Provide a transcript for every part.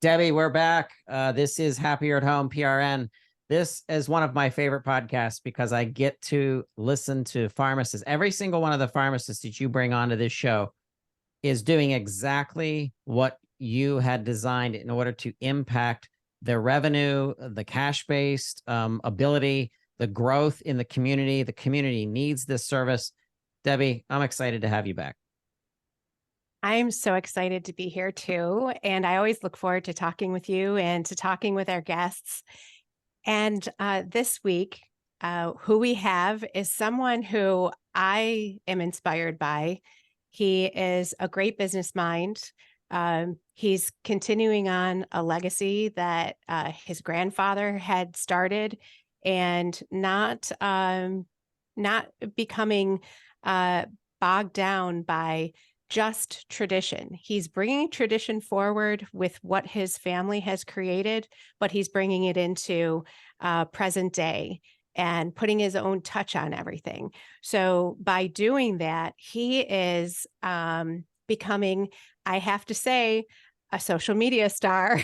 Debbie, we're back. This is Happier at Home PRN. This is one of my favorite podcasts because I get to listen to pharmacists. Every single one of the pharmacists that you bring onto this show is doing exactly what you had designed in order to impact their revenue, the cash-based ability, the growth in the community. The community needs this service. Debbie, I'm excited to have you back. I'm so excited to be here too. And I always look forward to talking with you and to talking with our guests. And this week, who we have is someone who I am inspired by. He is a great business mind. He's continuing on a legacy that his grandfather had started, and not becoming bogged down by just tradition. He's bringing tradition forward with what his family has created, but he's bringing it into present day and putting his own touch on everything. So by doing that, he is becoming, I have to say, a social media star.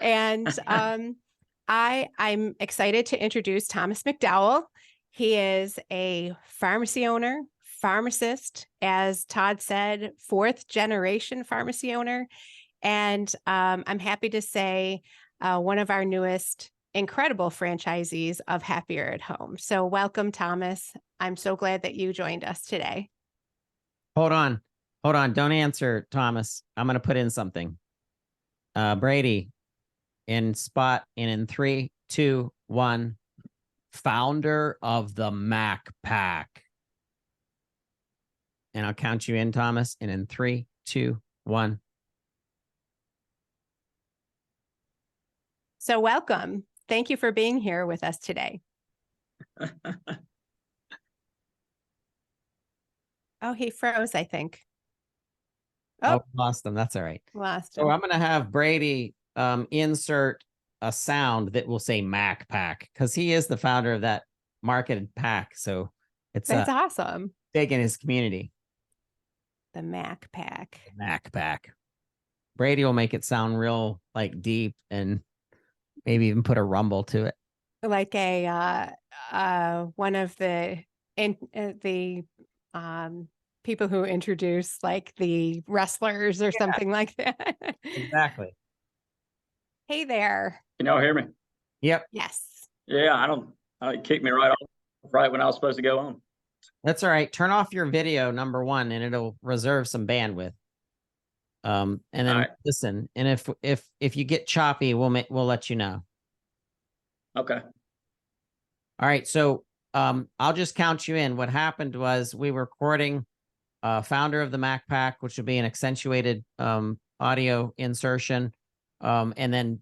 And I'm excited to introduce Thomas McDowell. He is a pharmacy owner, pharmacist, as Todd said, 4th generation pharmacy owner. And I'm happy to say one of our newest incredible franchisees of Happier at Home. So welcome, Thomas. I'm so glad that you joined us today. Hold on. Don't answer, Thomas. I'm going to put in something. Brady, in 3, 2, 1, founder of the Mac Pack. And I'll count you in, Thomas. And in 3, 2, 1. So welcome. Thank you for being here with us today. Oh, he froze, I think. Oh, lost him. That's all right. Lost him. So I'm going to have Brady insert a sound that will say Mac Pack, because he is the founder of that marketed pack. So that's awesome. Big in his community. The Mac Pack. Mac Pack. Brady will make it sound real like deep and maybe even put a rumble to it. Like a one of the people who introduce like the wrestlers or something like that. Exactly. Hey there. Can y'all hear me? Yep. Yes. Yeah, it kicked me right off right when I was supposed to go on. That's all right. Turn off your video, number one, and it'll reserve some bandwidth. And then listen. And if you get choppy, we'll let you know. Okay. All right. So I'll just count you in. What happened was we were recording founder of the Mac Pack, which will be an accentuated audio insertion. And then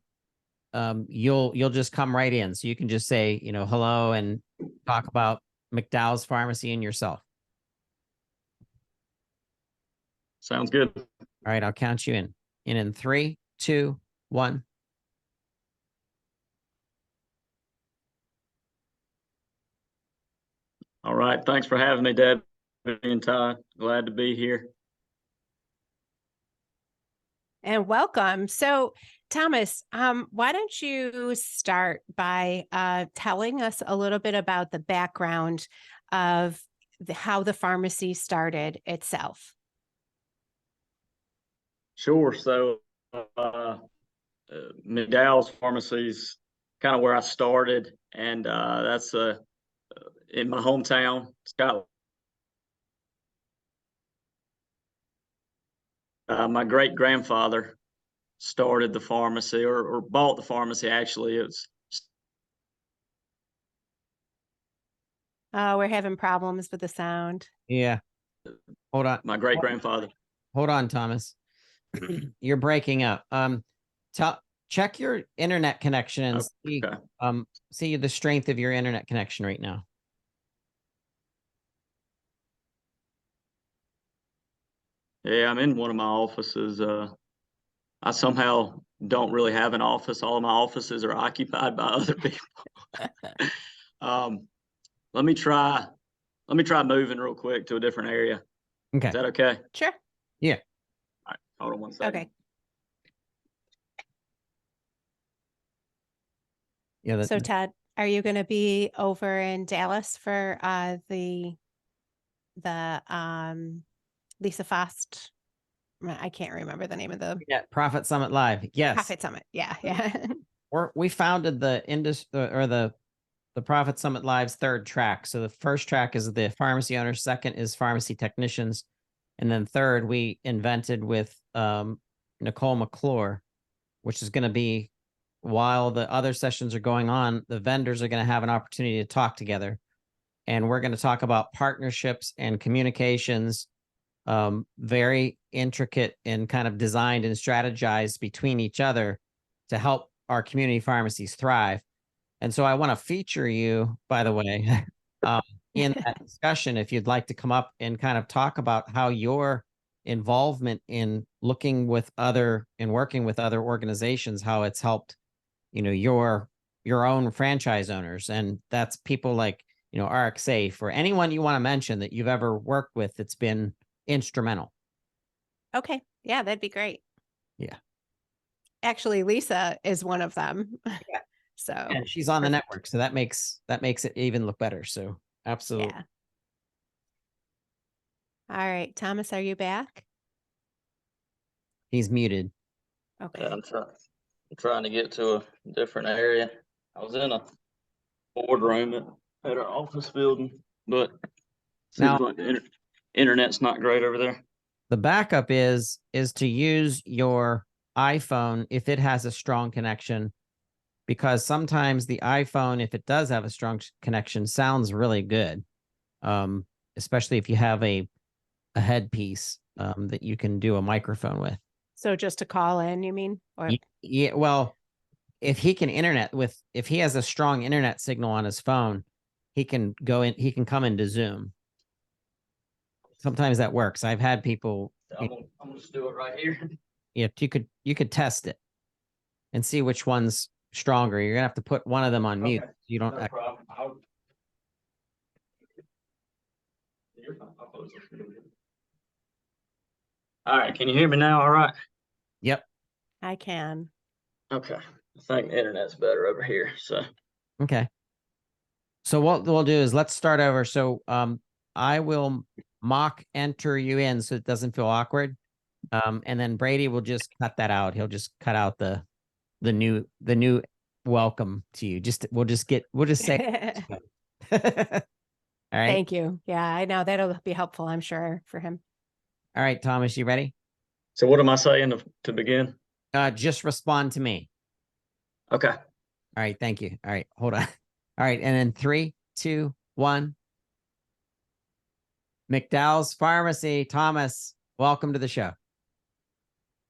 you'll just come right in. So you can just say, hello and talk about McDowell's Pharmacy and yourself. Sounds good. All right. I'll count you in. In 3, 2, 1. All right. Thanks for having me, Debbie and Todd. Glad to be here. And welcome. So, Thomas, why don't you start by telling us a little bit about the background of how the pharmacy started itself? Sure. So, McDowell's Pharmacy is kind of where I started, and that's in my hometown, Scotland. My great grandfather started the pharmacy, or bought the pharmacy. Actually, it was. Oh, we're having problems with the sound. Yeah. Hold on. My great grandfather. Hold on, Thomas. You're breaking up. Check your internet connection and see the strength of your internet connection right now. Yeah, I'm in one of my offices. I somehow don't really have an office. All of my offices are occupied by other people. Let me try moving real quick to a different area. Okay. Is that okay? Sure. Yeah. All right. Hold on one second. Okay. So Todd, are you going to be over in Dallas for the Lisa Fost? I can't remember the name of the Profit Summit Live. Yes. Profit Summit. Yeah. Yeah. We founded the industry or the Profit Summit Live's third track. So the first track is the pharmacy owners, second is pharmacy technicians, and then third we invented with Nicole McClure, which is going to be, while the other sessions are going on, the vendors are going to have an opportunity to talk together, and we're going to talk about partnerships and communications, very intricate and kind of designed and strategized between each other to help our community pharmacies thrive. And so I want to feature you, by the way, in that discussion, if you'd like to come up and kind of talk about how your involvement in looking with other and working with other organizations, how it's helped, your own franchise owners. And that's people like, RxSafe or anyone you want to mention that you've ever worked with that's been instrumental. Okay. Yeah, that'd be great. Yeah. Actually, Lisa is one of them. Yeah. So and she's on the network, so that makes it even look better. So absolutely. Yeah. All right, Thomas, are you back? He's muted. Okay. Yeah, I'm trying to get to a different area. I was in a boardroom at our office building, but seems like the internet's not great over there. The backup is to use your iPhone if it has a strong connection, because sometimes the iPhone, if it does have a strong connection, sounds really good, especially if you have a headpiece that you can do a microphone with. So just to call in, you mean? Or Yeah. Well, if he can if he has a strong internet signal on his phone, he can go in. He can come into Zoom. Sometimes that works. I've had people. I'm gonna just do it right here. If you could test it and see which one's stronger. You're gonna have to put one of them on mute. You don't. No problem. All right, can you hear me now? All right. Yep. I can. Okay. I think the internet's better over here. So okay. So what we'll do is let's start over. So I will mock enter you in so it doesn't feel awkward. And then Brady will just cut that out. He'll just cut out the new welcome to you. We'll just say all right. Thank you. Yeah, I know that'll be helpful, I'm sure, for him. All right, Thomas, you ready? So what am I saying to begin? Just respond to me. Okay. All right, thank you. All right, hold on. All right, and then 3, 2, 1. McDowell's Pharmacy, Thomas, welcome to the show.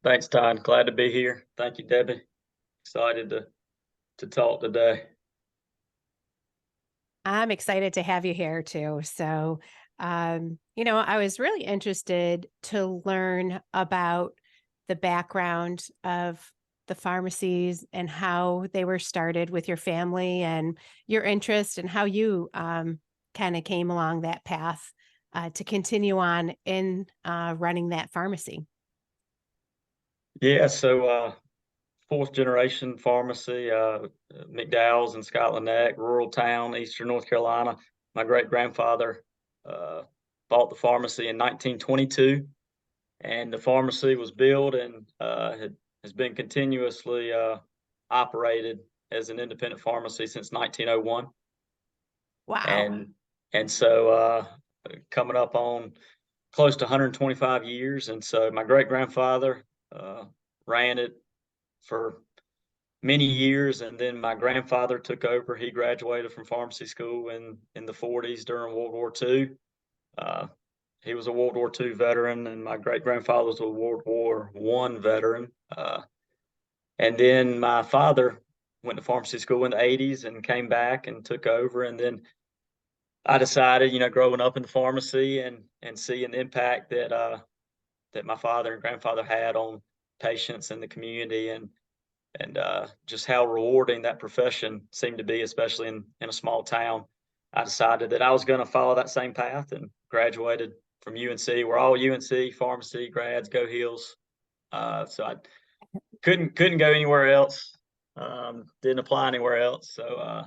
Thanks, Todd. Glad to be here. Thank you, Debbie. Excited to talk today. I'm excited to have you here too. So, I was really interested to learn about the background of the pharmacies and how they were started with your family and your interest and how you kind of came along that path to continue on in running that pharmacy. Yeah, so fourth generation pharmacy, McDowell's in Scotland Neck, rural town, Eastern North Carolina. My great grandfather bought the pharmacy in 1922, and the pharmacy was built and has been continuously operated as an independent pharmacy since 1901. Wow. And so coming up on close to 125 years. And so my great grandfather ran it for many years, and then my grandfather took over. He graduated from pharmacy school in the 40s during World War II. He was a World War II veteran, and my great grandfather was a World War I veteran. And then my father went to pharmacy school in the 80s and came back and took over. And then I decided, growing up in the pharmacy and seeing the impact that my father and grandfather had on patients in the community, and just how rewarding that profession seemed to be, especially in a small town, I decided that I was going to follow that same path and graduated from UNC. We're all UNC pharmacy grads, go Heels. So I couldn't go anywhere else. Didn't apply anywhere else. So,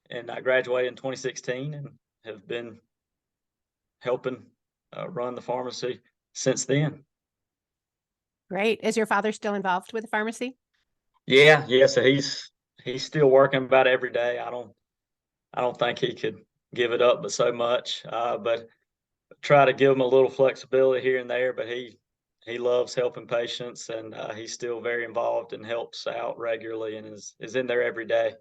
and I graduated in 2016 and have been helping run the pharmacy since then. Great. Is your father still involved with the pharmacy? Yeah. So he's still working about every day. I don't think he could give it up, but so much. But try to give him a little flexibility here and there. But he loves helping patients, and he's still very involved and helps out regularly and is in there every day.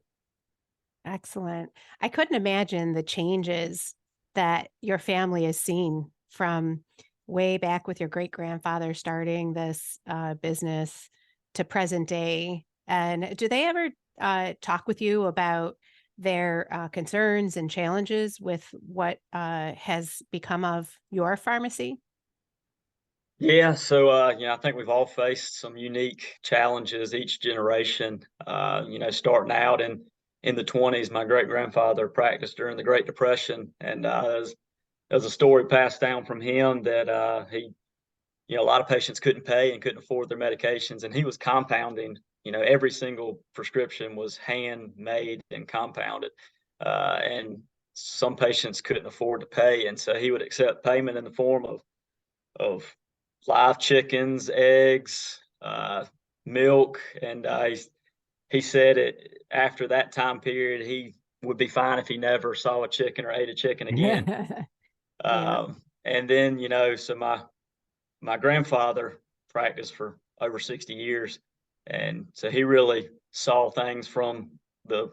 Excellent. I couldn't imagine the changes that your family has seen from way back with your great grandfather starting this business to present day. And do they ever talk with you about their concerns and challenges with what has become of your pharmacy? Yeah, so I think we've all faced some unique challenges each generation. Starting out in the 20s, my great grandfather practiced during the Great Depression, and there's a story passed down from him that a lot of patients couldn't pay and couldn't afford their medications, and he was compounding. Every single prescription was handmade and compounded, and some patients couldn't afford to pay, and so he would accept payment in the form of live chickens, eggs, milk, and he said it after that time period he would be fine if he never saw a chicken or ate a chicken again. Yeah. And then so my grandfather practiced for over 60 years, and so he really saw things from the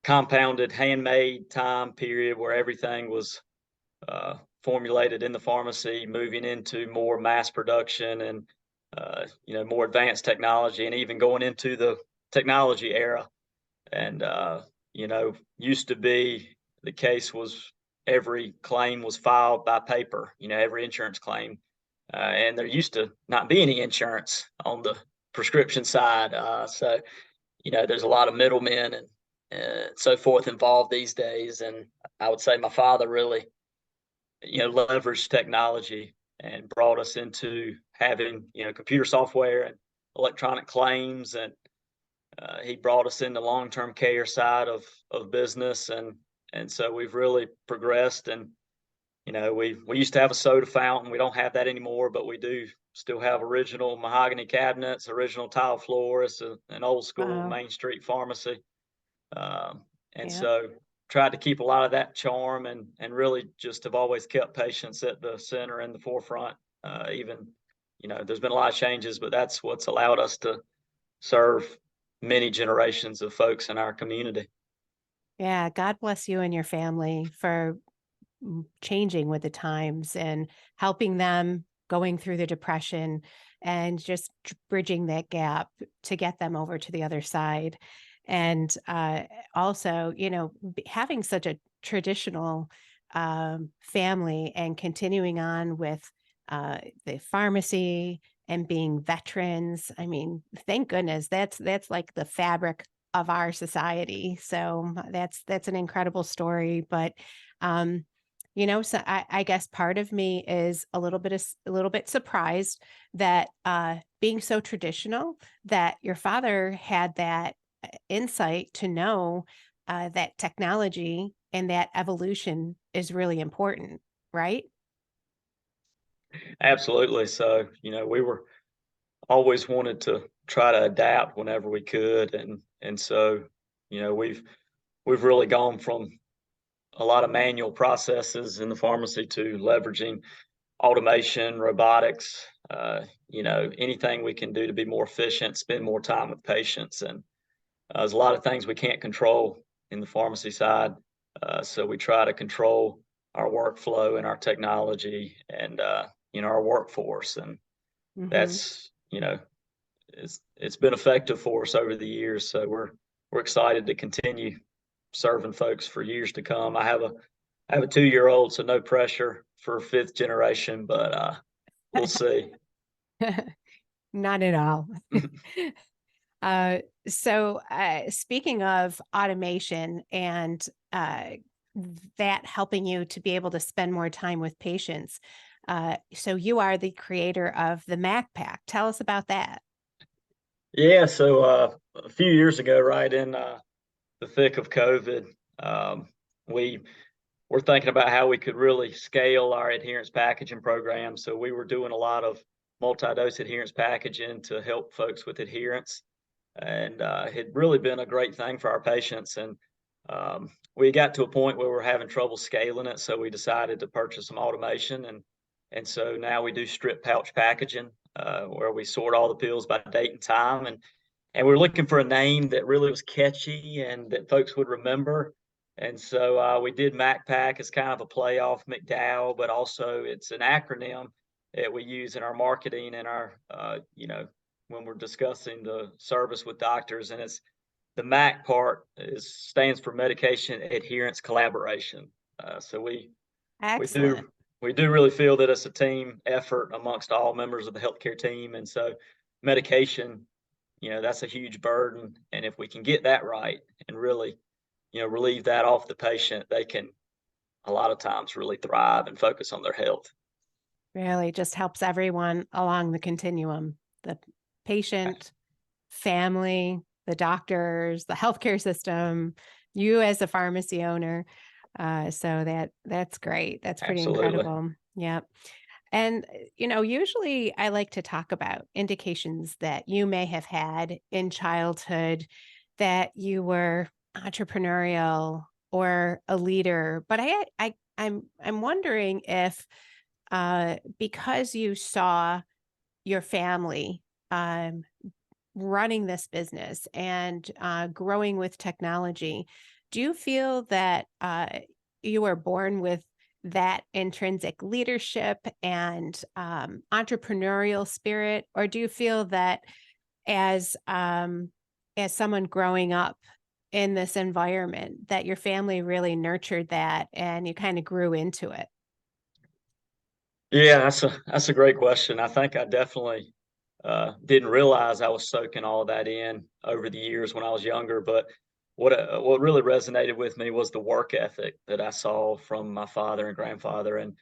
compounded handmade time period where everything was formulated in the pharmacy, moving into more mass production and more advanced technology, and even going into the technology era. And used to be the case was every claim was filed by paper. Every insurance claim, and there used to not be any insurance on the prescription side. So there's a lot of middlemen and so forth involved these days. And I would say my father really leveraged technology and brought us into having, computer software and electronic claims. And he brought us into long-term care side of business. And so we've really progressed. And, we used to have a soda fountain. We don't have that anymore, but we do still have original mahogany cabinets, original tile floors, an old school Wow. Main Street pharmacy. And Yeah. so tried to keep a lot of that charm and really just have always kept patients at the center and the forefront. Even, there's been a lot of changes, but that's what's allowed us to serve many generations of folks in our community. Yeah. God bless you and your family for changing with the times and helping them going through the depression and just bridging that gap to get them over to the other side. And also, having such a traditional family and continuing on with the pharmacy and being veterans. I mean, thank goodness that's like the fabric of our society. So that's an incredible story. But so I guess part of me is a little bit surprised that being so traditional, that your father had that insight to know that technology and that evolution is really important, right? Absolutely. So, we were always wanted to try to adapt whenever we could. And so, we've really gone from a lot of manual processes in the pharmacy to leveraging automation, robotics, anything we can do to be more efficient, spend more time with patients. And there's a lot of things we can't control in the pharmacy side. So we try to control our workflow and our technology and, our workforce. And Hmm. that's, it's been effective for us over the years. So we're excited to continue serving folks for years to come. I have a 2-year-old, so no pressure for fifth generation, but we'll see. Not at all. Uh, so speaking of automation and that helping you to be able to spend more time with patients, so you are the creator of the Mac Pack. Tell us about that. Yeah, so a few years ago, right in the thick of COVID, we were thinking about how we could really scale our adherence packaging program. So we were doing a lot of multi-dose adherence packaging to help folks with adherence, and it had really been a great thing for our patients. And we got to a point where we were having trouble scaling it, so we decided to purchase some automation, and so now we do strip pouch packaging, where we sort all the pills by date and time, and we're looking for a name that really was catchy and that folks would remember. And so we did MacPack as kind of a play off McDowell, but also it's an acronym that we use in our marketing and our, when we're discussing the service with doctors. And it's the MAC part stands for Medication Adherence Collaboration. So we do Excellent. we do really feel that it's a team effort amongst all members of the healthcare team. And so medication, that's a huge burden. And if we can get that right and really, relieve that off the patient, they can a lot of times really thrive and focus on their health. Really just helps everyone along the continuum, the patient, family, the doctors, the healthcare system, you as a pharmacy owner. So that's great. That's pretty Absolutely. incredible. Yep. And, usually I like to talk about indications that you may have had in childhood that you were entrepreneurial or a leader. But I'm wondering if, because you saw your family um, running this business and growing with technology, do you feel that you were born with that intrinsic leadership and entrepreneurial spirit, or do you feel that as someone growing up in this environment, that your family really nurtured that and you kind of grew into it? Yeah, that's a great question. I think I definitely didn't realize I was soaking all of that in over the years when I was younger. But what really resonated with me was the work ethic that I saw from my father and grandfather, and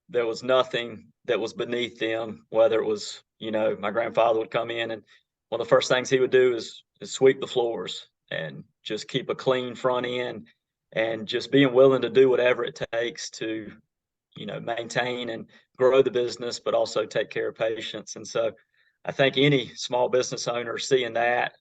there was nothing that was beneath them. Whether it was, my grandfather would come in, and one of the first things he would do is sweep the floors and just keep a clean front end, and just being willing to do whatever it takes to maintain and grow the business, but also take care of patients. And so I think any small business owner seeing that,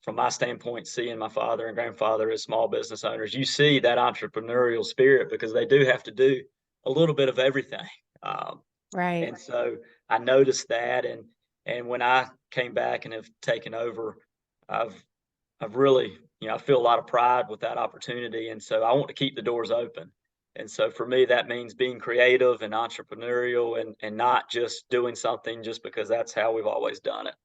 from my standpoint, seeing my father and grandfather as small business owners, you see that entrepreneurial spirit because they do have to do a little bit of everything. Um, Right. and so I noticed that, and when I came back and have taken over, I've I've really, I feel a lot of pride with that opportunity. And so I want to keep the doors open. And so for me, that means being creative and entrepreneurial, and not just doing something just because that's how we've always done it.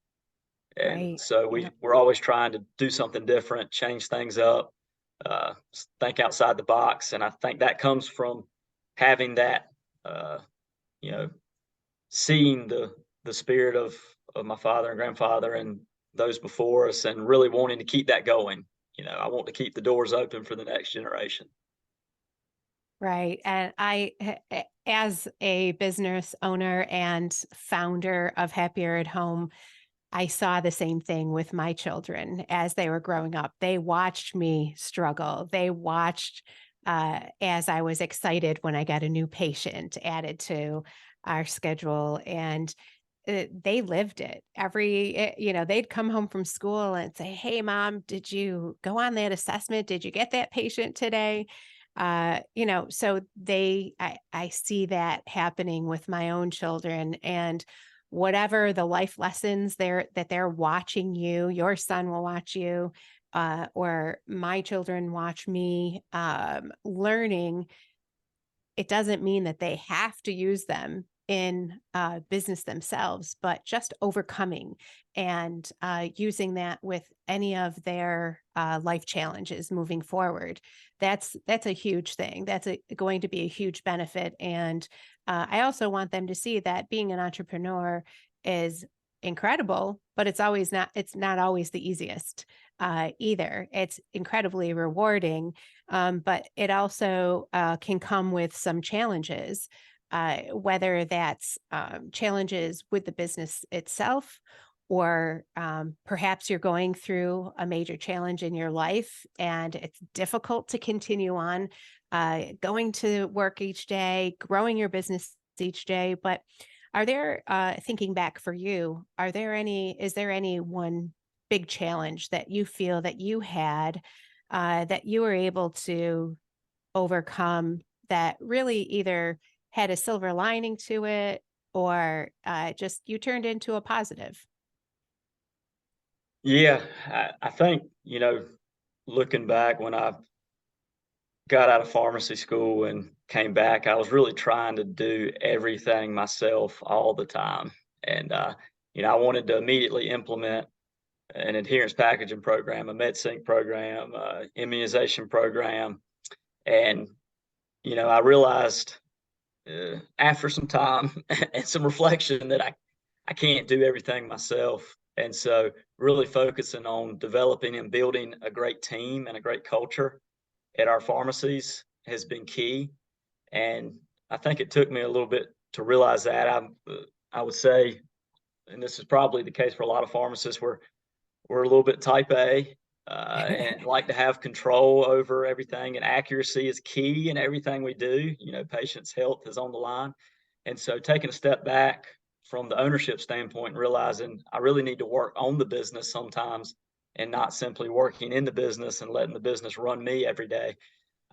And Right. so Yep. we're always trying to do something different, change things up, think outside the box. And I think that comes from having that, uh, you know, seeing the spirit of my father and grandfather and those before us, and really wanting to keep that going. I want to keep the doors open for the next generation. Right. And as a business owner and founder of Happier at Home, I saw the same thing with my children as they were growing up. They watched me struggle. They watched as I was excited when I got a new patient added to our schedule. And they lived it they'd come home from school and say, "Hey, mom, did you go on that assessment? Did you get that patient today?" So I see that happening with my own children, and whatever the life lessons they're watching you, your son will watch you, or my children watch me, learning. It doesn't mean that they have to use them in business themselves, but just overcoming and using that with any of their life challenges moving forward. That's a huge thing. Going to be a huge benefit. And I also want them to see that being an entrepreneur is incredible, but it's not always the easiest either. It's incredibly rewarding, but it also can come with some challenges, whether that's challenges with the business itself or perhaps you're going through a major challenge in your life and it's difficult to continue on going to work each day, growing your business each day. But are there, thinking back for you, is there any one big challenge that you feel that you had that you were able to overcome that really either had a silver lining to it or just you turned into a positive? Yeah, I think, looking back when I got out of pharmacy school and came back, I was really trying to do everything myself all the time. And, I wanted to immediately implement an adherence packaging program, a MedSync program, immunization program. And, I realized after some time and some reflection that I can't do everything myself. And so really focusing on developing and building a great team and a great culture at our pharmacies has been key. And I think it took me a little bit to realize that. I would say, and this is probably the case for a lot of pharmacists, we're a little bit type A, and like to have control over everything, and accuracy is key in everything we do. Patients' health is on the line. And so taking a step back from the ownership standpoint and realizing I really need to work on the business sometimes and not simply working in the business and letting the business run me every day,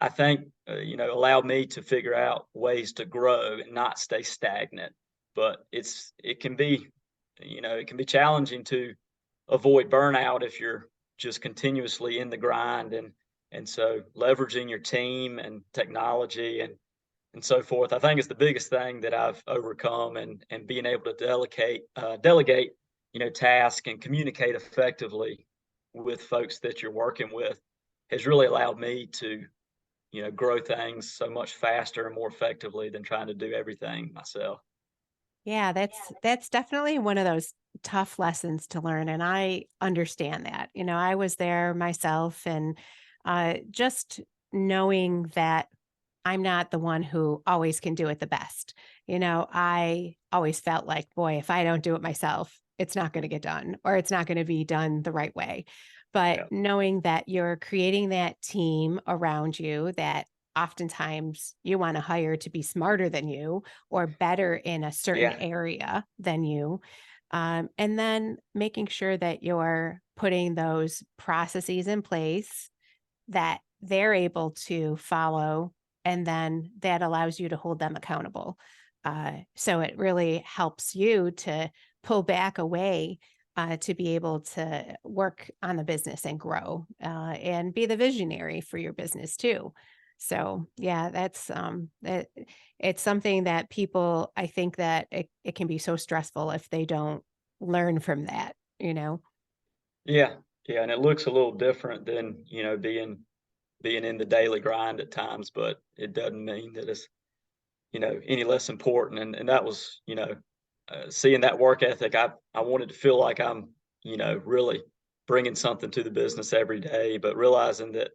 I think, allowed me to figure out ways to grow and not stay stagnant. But it can be, it can be challenging to avoid burnout if you're just continuously in the grind, and so leveraging your team and technology and so forth, I think is the biggest thing that I've overcome, and being able to delegate, task and communicate effectively with folks that you're working with has really allowed me to, grow things so much faster and more effectively than trying to do everything myself. Yeah, that's definitely one of those tough lessons to learn, and I understand that. I was there myself, and just knowing that I'm not the one who always can do it the best. I always felt like, boy, if I don't do it myself, it's not going to get done, or it's not going to be done the right way. But Yeah. knowing that you're creating that team around you that oftentimes you want to hire to be smarter than you or better in a certain Yeah. area than you. And then making sure that you're putting those processes in place that they're able to follow, and then that allows you to hold them accountable. So it really helps you to pull back away to be able to work on the business and grow and be the visionary for your business too. So yeah, it's something that people, I think that it can be so stressful if they don't learn from that. Yeah. Yeah. And it looks a little different than, being in the daily grind at times, but it doesn't mean that it's, any less important. And that was, seeing that work ethic, I wanted to feel like I'm, really bringing something to the business every day, but realizing that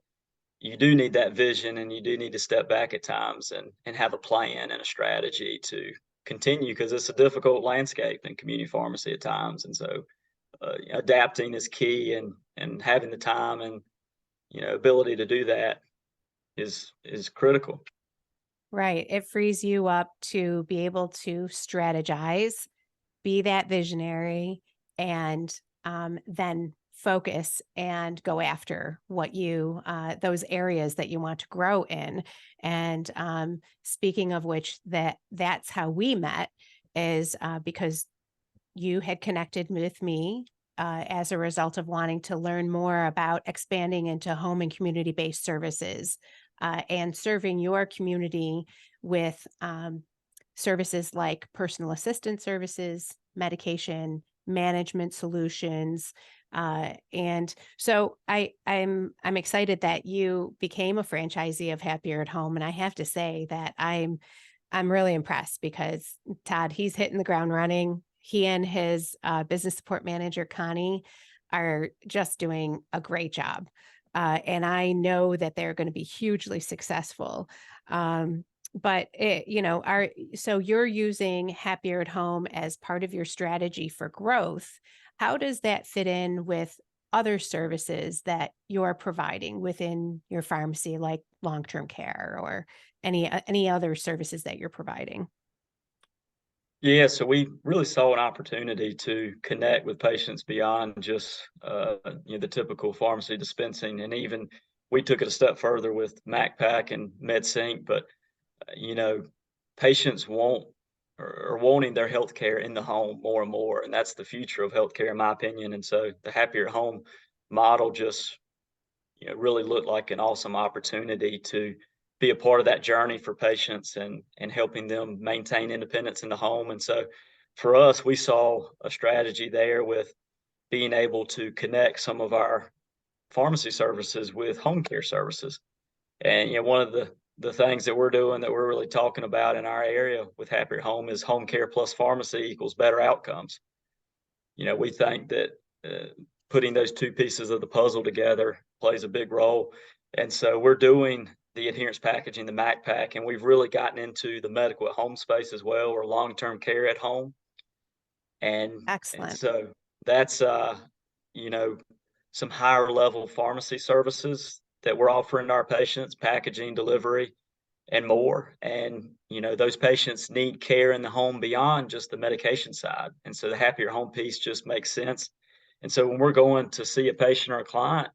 you do need that vision and you do need to step back at times and have a plan and a strategy to continue, because it's a difficult landscape in community pharmacy at times. And so adapting is key, and having the time and, ability to do that is critical. Right. It frees you up to be able to strategize, be that visionary, and then focus and go after what those areas that you want to grow in. And speaking of which, that's how we met, is because you had connected with me as a result of wanting to learn more about expanding into home and community based services and serving your community with services like personal assistance services, medication management solutions. And so I'm excited that you became a franchisee of Happier at Home. And I have to say that I'm really impressed because Todd, he's hitting the ground running. He and his business support manager, Connie, are just doing a great job. And I know that they're going to be hugely successful. But so you're using Happier at Home as part of your strategy for growth. How does that fit in with other services that you're providing within your pharmacy, like long-term care or any other services that you're providing? Yeah, so we really saw an opportunity to connect with patients beyond just the typical pharmacy dispensing, and even we took it a step further with MacPack and MedSync. But you know, patients want or are wanting their healthcare in the home more and more, and that's the future of healthcare, in my opinion. And so the happier at home model just really looked like an awesome opportunity to be a part of that journey for patients and helping them maintain independence in the home. And so for us, we saw a strategy there with being able to connect some of our pharmacy services with home care services. And one of the things that we're doing that we're really talking about in our area with Happier Home is home care plus pharmacy equals better outcomes. We think that putting those two pieces of the puzzle together plays a big role. And so we're doing the adherence packaging, the MacPack, and we've really gotten into the medical at home space as well, or long-term care at home. And Excellent. so that's you know, some higher level pharmacy services that we're offering our patients, packaging, delivery, and more. And those patients need care in the home beyond just the medication side. And so the happier home piece just makes sense. And so when we're going to see a patient or a client,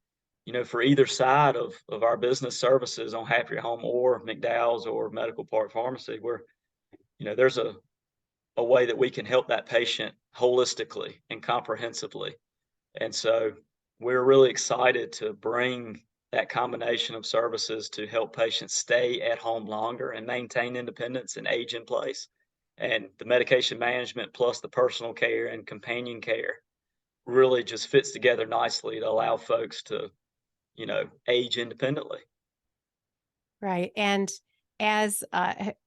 for either side of our business services on Happier Home or McDowell's or Medical Park Pharmacy, where there's a way that we can help that patient holistically and comprehensively. And so we're really excited to bring that combination of services to help patients stay at home longer and maintain independence and age in place. And the medication management plus the personal care and companion care really just fits together nicely to allow folks to, age independently. Right. And as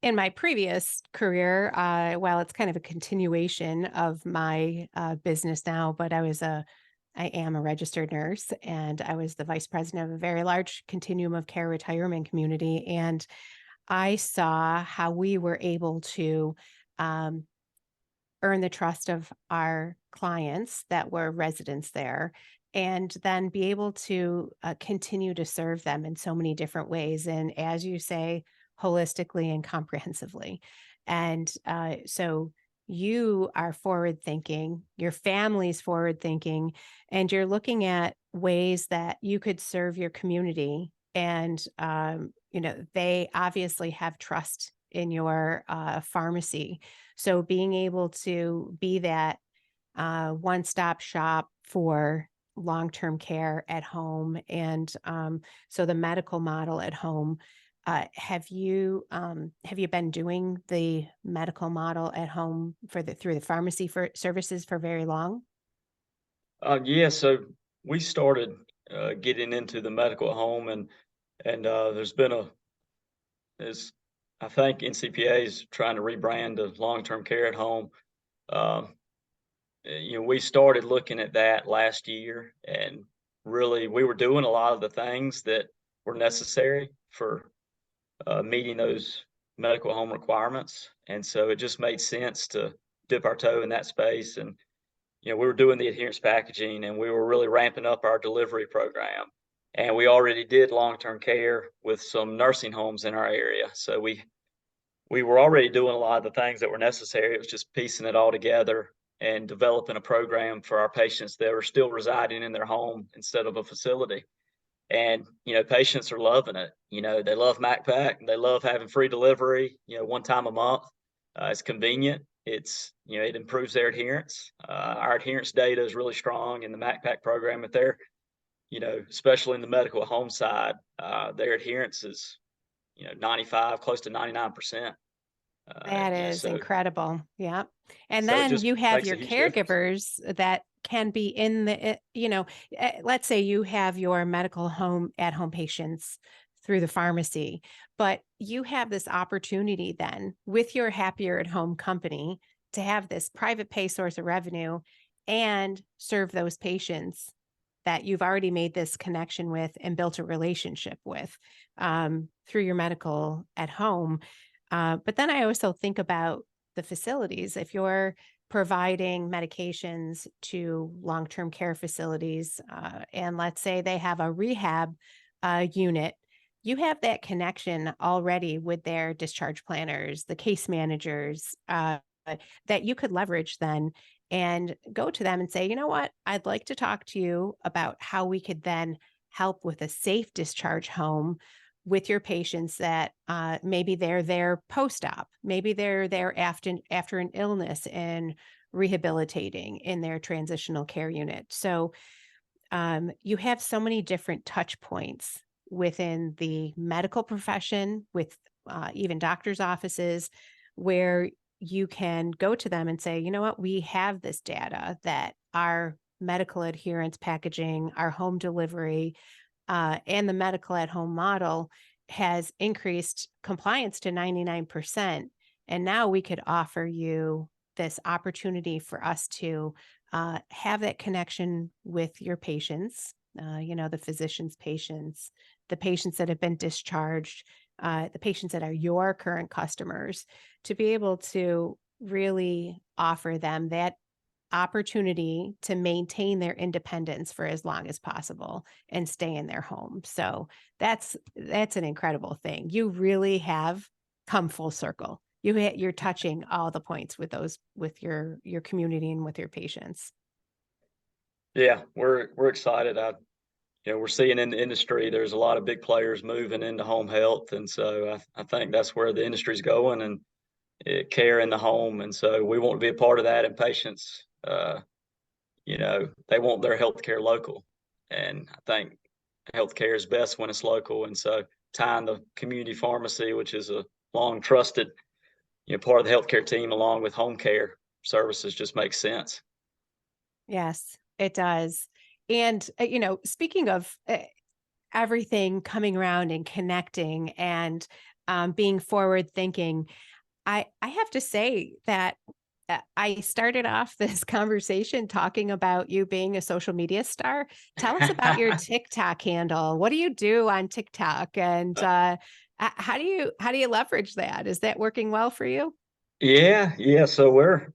in my previous career, well, it's kind of a continuation of my business now, but I am a registered nurse, and I was the vice president of a very large continuum of care retirement community. And I saw how we were able to um, earn the trust of our clients that were residents there, and then be able to continue to serve them in so many different ways. And as you say, holistically and comprehensively. And so you are forward thinking, your family's forward thinking, and you're looking at ways that you could serve your community. And, they obviously have trust in your pharmacy. So being able to be that one-stop shop for long-term care at home, and so the medical model at home. Have you been doing the medical model at home through the pharmacy for services for very long? Yeah, so we started getting into the medical at home, and there's been is I think NCPA is trying to rebrand to long-term care at home. Um, we started looking at that last year, and really we were doing a lot of the things that were necessary for meeting those medical home requirements. And so it just made sense to dip our toe in that space. And, we were doing the adherence packaging, and we were really ramping up our delivery program. And we already did long-term care with some nursing homes in our area. So we were already doing a lot of the things that were necessary. It was just piecing it all together and developing a program for our patients that are still residing in their home instead of a facility. And, patients are loving it. They love MacPack. They love having free delivery, one time a month. It's convenient. It improves their adherence. Our adherence data is really strong in the MacPack program. But they're, especially in the medical at home side, their adherence is, 95, close to 99%. That is So incredible. Yeah. And it then just you have makes a your huge difference. caregivers that can be in let's say you have your medical home at home patients through the pharmacy, but you have this opportunity then with your Happier at Home company to have this private pay source of revenue and serve those patients that you've already made this connection with and built a relationship with through your medical at home. But then I also think about the facilities. If you're providing medications to long-term care facilities, and let's say they have a rehab unit, you have that connection already with their discharge planners, the case managers, that you could leverage then and go to them and say, you know what, I'd like to talk to you about how we could then help with a safe discharge home with your patients that maybe they're there post-op, maybe they're there after an illness and rehabilitating in their transitional care unit. So you have so many different touch points within the medical profession, with even doctors' offices, where you can go to them and say, you know what, we have this data that our medical adherence packaging, our home delivery, and the medical at home model has increased compliance to 99%. And now we could offer you this opportunity for us to have that connection with your patients, the physician's patients, the patients that have been discharged, the patients that are your current customers, to be able to really offer them that opportunity to maintain their independence for as long as possible and stay in their home. So that's an incredible thing. You really have come full circle. You're touching all the points with your community and with your patients. Yeah, we're excited. We're seeing in the industry, there's a lot of big players moving into home health. And so I think that's where the industry's going, and care in the home. And so we want to be a part of that. And patients, they want their healthcare local. And I think healthcare is best when it's local. And so tying the community pharmacy, which is a long trusted, part of the healthcare team, along with home care services, just makes sense. Yes, it does. And, speaking of everything coming around and connecting and being forward thinking, I have to say that I started off this conversation talking about you being a social media star. Tell us about your TikTok handle. What do you do on TikTok, and how do you leverage that? Is that working well for you? Yeah. So we're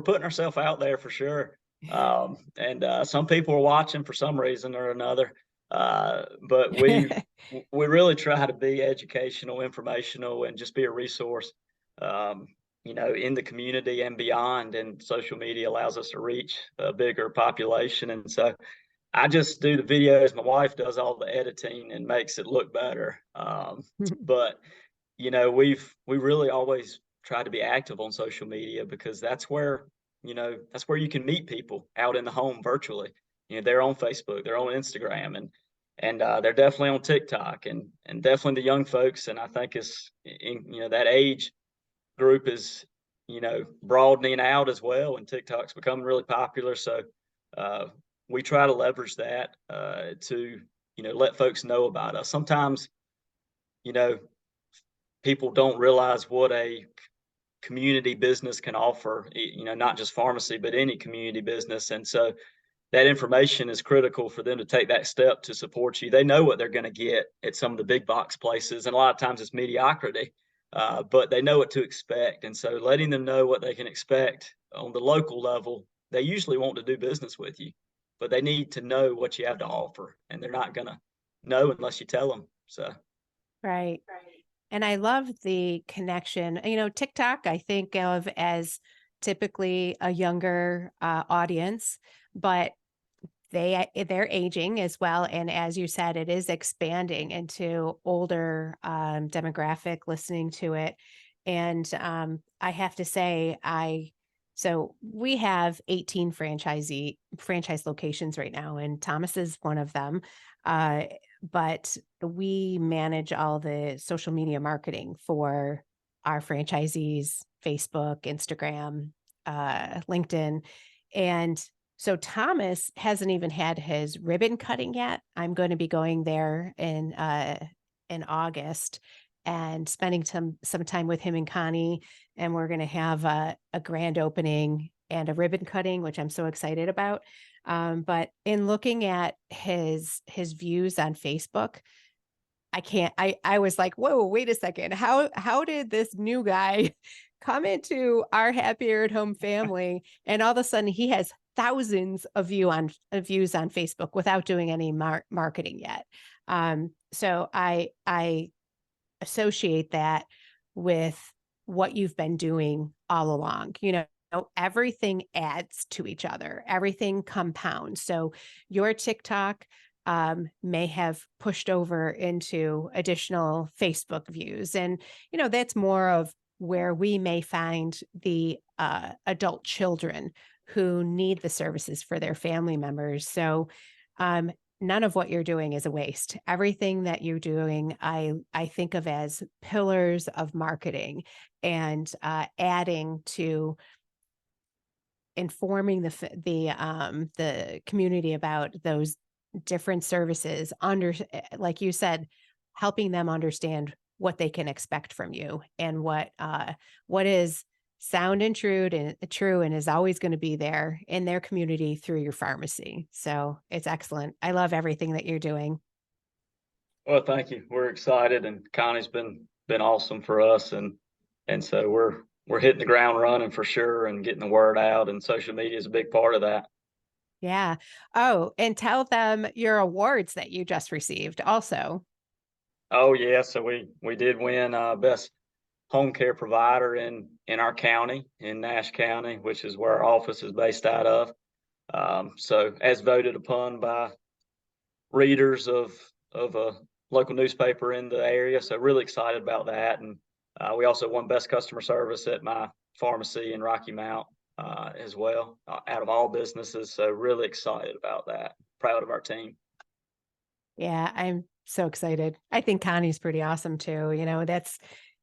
putting ourselves out there for sure. And some people are watching for some reason or another. But we really try to be educational, informational, and just be a resource, in the community and beyond. And social media allows us to reach a bigger population. And so I just do the videos. My wife does all the editing and makes it look better. But we really always try to be active on social media, because that's where you can meet people out in the home virtually. They're on Facebook, they're on Instagram, and they're definitely on TikTok, and definitely the young folks. And I think that age group is broadening out as well, and TikTok's becoming really popular. So we try to leverage that to let folks know about us. Sometimes people don't realize what a community business can offer, not just pharmacy, but any community business. And so that information is critical for them to take that step to support you. They know what they're going to get at some of the big box places, and a lot of times it's mediocrity, but they know what to expect. And so letting them know what they can expect on the local level, they usually want to do business with you, but they need to know what you have to offer, and they're not going to know unless you tell them. So. Right. And I love the connection. TikTok, I think of as typically a younger audience, but they're aging as well. And as you said, it is expanding into older demographic listening to it. And I have to say, so we have 18 franchise locations right now, and Thomas is one of them. But we manage all the social media marketing for our franchisees, Facebook, Instagram, LinkedIn. And so Thomas hasn't even had his ribbon cutting yet. I'm going to be going there in August and spending some time with him and Connie. And we're going to have a grand opening and a ribbon cutting, which I'm so excited about. But in looking at his views on Facebook, I was like, whoa, wait a second. How did this new guy come into our Happier at Home family, and all of a sudden he has thousands of views on Facebook without doing any marketing yet. So I associate that with what you've been doing all along. Everything adds to each other, everything compounds. So your TikTok may have pushed over into additional Facebook views. And, that's more of where we may find the adult children who need the services for their family members. So none of what you're doing is a waste. Everything that you're doing, I think of as pillars of marketing and adding to informing the community about those different services, like you said, helping them understand what they can expect from you and what is sound and true and is always going to be there in their community through your pharmacy. So it's excellent. I love everything that you're doing. Well, thank you. We're excited, and Connie's been awesome for us, and so we're hitting the ground running for sure, and getting the word out, and social media is a big part of that. Yeah. Oh, and tell them your awards that you just received also. Oh yeah, so we did win best home care provider in our county, in Nash County, which is where our office is based out of. So as voted upon by readers of a local newspaper in the area. So really excited about that. And we also won best customer service at my pharmacy in Rocky Mount as well, out of all businesses. So really excited about that. Proud of our team. Yeah, I'm so excited. I think Connie's pretty awesome too.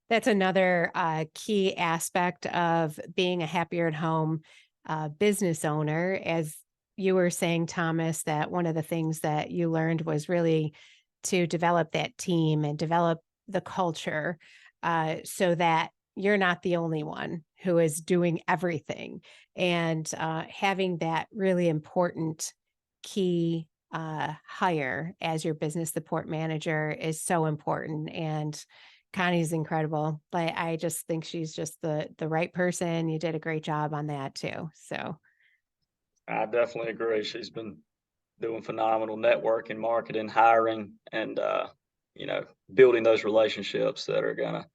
That's another key aspect of being a Happier at Home business owner. As you were saying, Thomas, that one of the things that you learned was really to develop that team and develop the culture so that you're not the only one who is doing everything. And having that really important key hire as your business support manager is so important. And Connie's incredible. I just think she's just the right person. You did a great job on that too. So I definitely agree. She's been doing phenomenal networking, marketing, hiring, and building those relationships that are gonna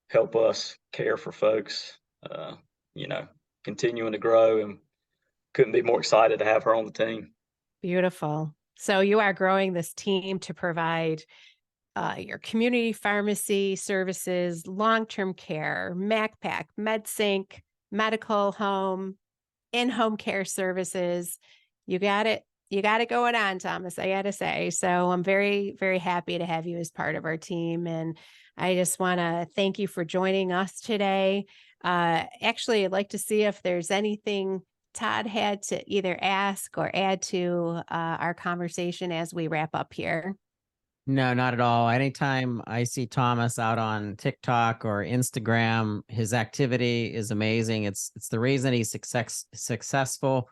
help us care for folks. Continuing to grow, and couldn't be more excited to have her on the team. beautiful. So you are growing this team to provide your community pharmacy services, long-term care, MacPack, MedSync, medical home, in-home care services. You got it. You got it going on, Thomas, I got to say. So I'm very, very happy to have you as part of our team. And I just want to thank you for joining us today. Actually, I'd like to see if there's anything Todd had to either ask or add to our conversation as we wrap up here. No, not at all. Anytime I see Thomas out on TikTok or Instagram, his activity is amazing. It's the reason he's successful.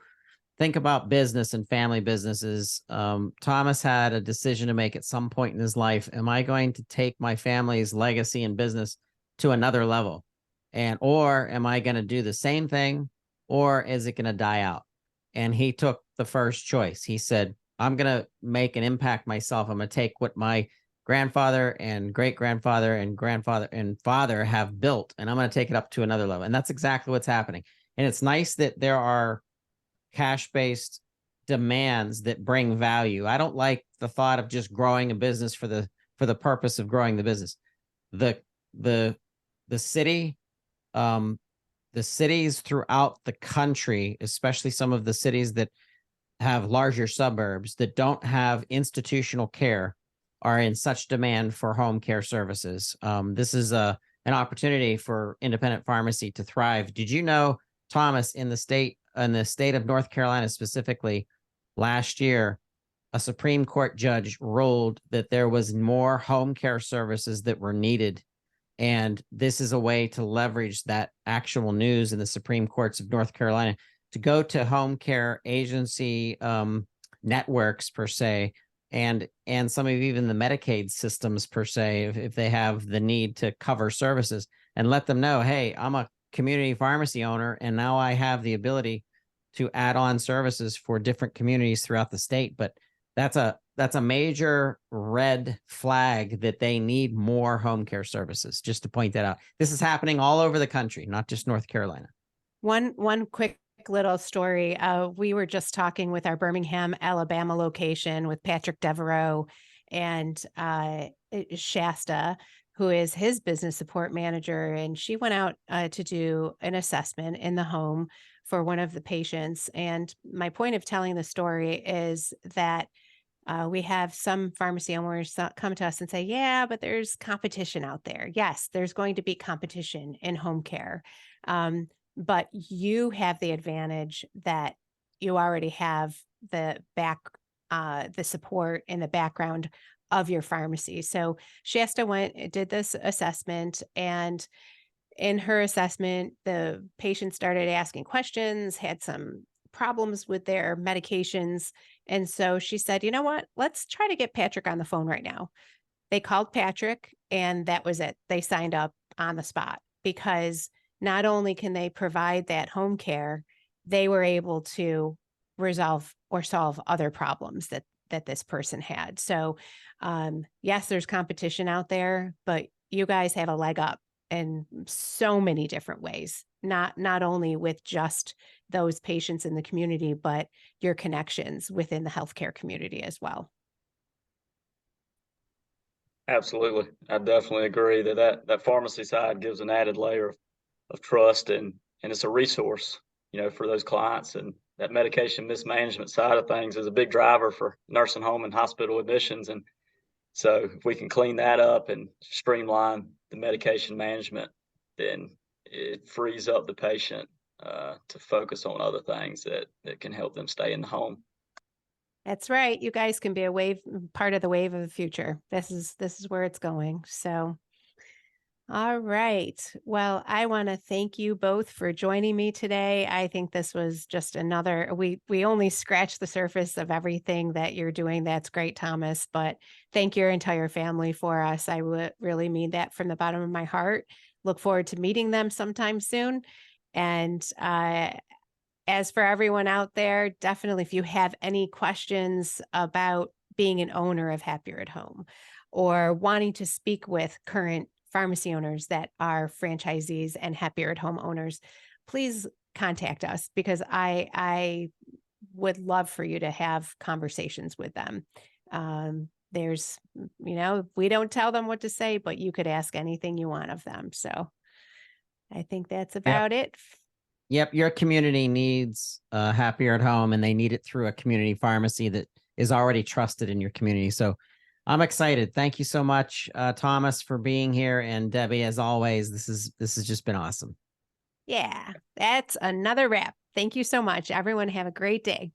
Think about business and family businesses. Thomas had a decision to make at some point in his life. Am I going to take my family's legacy and business to another level? Or am I going to do the same thing, or is it going to die out? And he took the first choice. He said, I'm going to make an impact myself. I'm going to take what my grandfather and great-grandfather and grandfather and father have built, and I'm going to take it up to another level. And that's exactly what's happening. And it's nice that there are cash-based demands that bring value. I don't like the thought of just growing a business for the purpose of growing the business. The city, the cities throughout the country, especially some of the cities that have larger suburbs that don't have institutional care, are in such demand for home care services. This is an opportunity for independent pharmacy to thrive. Did you know, Thomas, in the state of North Carolina specifically, last year, a Supreme Court judge ruled that there was more home care services that were needed. And this is a way to leverage that actual news in the Supreme Courts of North Carolina to go to home care agency networks per se, and some of even the Medicaid systems per se, if they have the need to cover services, and let them know, hey, I'm a community pharmacy owner, and now I have the ability to add on services for different communities throughout the state. But that's a major red flag that they need more home care services, just to point that out. This is happening all over the country, not just North Carolina. One quick little story. We were just talking with our Birmingham, Alabama location with Patrick Devereaux and Shasta, who is his business support manager. And she went out to do an assessment in the home for one of the patients. And my point of telling the story is that we have some pharmacy owners come to us and say, yeah, but there's competition out there. Yes, there's going to be competition in home care. But you have the advantage that you already have the support in the background of your pharmacy. So Shasta did this assessment, and in her assessment, the patient started asking questions, had some problems with their medications. And so she said, you know what, let's try to get Patrick on the phone right now. They called Patrick, and that was it. They signed up on the spot, because not only can they provide that home care, they were able to resolve or solve other problems that this person had. So yes, there's competition out there, but you guys have a leg up in so many different ways, not only with just those patients in the community, but your connections within the healthcare community as well. Absolutely. I definitely agree that pharmacy side gives an added layer of trust, and it's a resource, for those clients. And that medication mismanagement side of things is a big driver for nursing home and hospital admissions. And so if we can clean that up and streamline the medication management, then it frees up the patient to focus on other things that can help them stay in the home. That's right. You guys can be part of the wave of the future. This is where it's going. So, all right. Well, I want to thank you both for joining me today. I think this was just we only scratched the surface of everything that you're doing. That's great, Thomas, but thank your entire family for us. I would really mean that from the bottom of my heart. Look forward to meeting them sometime soon. And as for everyone out there, definitely, if you have any questions about being an owner of Happier at Home, or wanting to speak with current pharmacy owners that are franchisees and Happier at Home owners, please contact us, because I would love for you to have conversations with them. There's, we don't tell them what to say, but you could ask anything you want of them. So I think that's about it. Yep. Your community needs Happier at Home, and they need it through a community pharmacy that is already trusted in your community. So I'm excited. Thank you so much, Thomas, for being here. And Debbie, as always, this has just been awesome. Yeah, that's another wrap. Thank you so much. Everyone have a great day.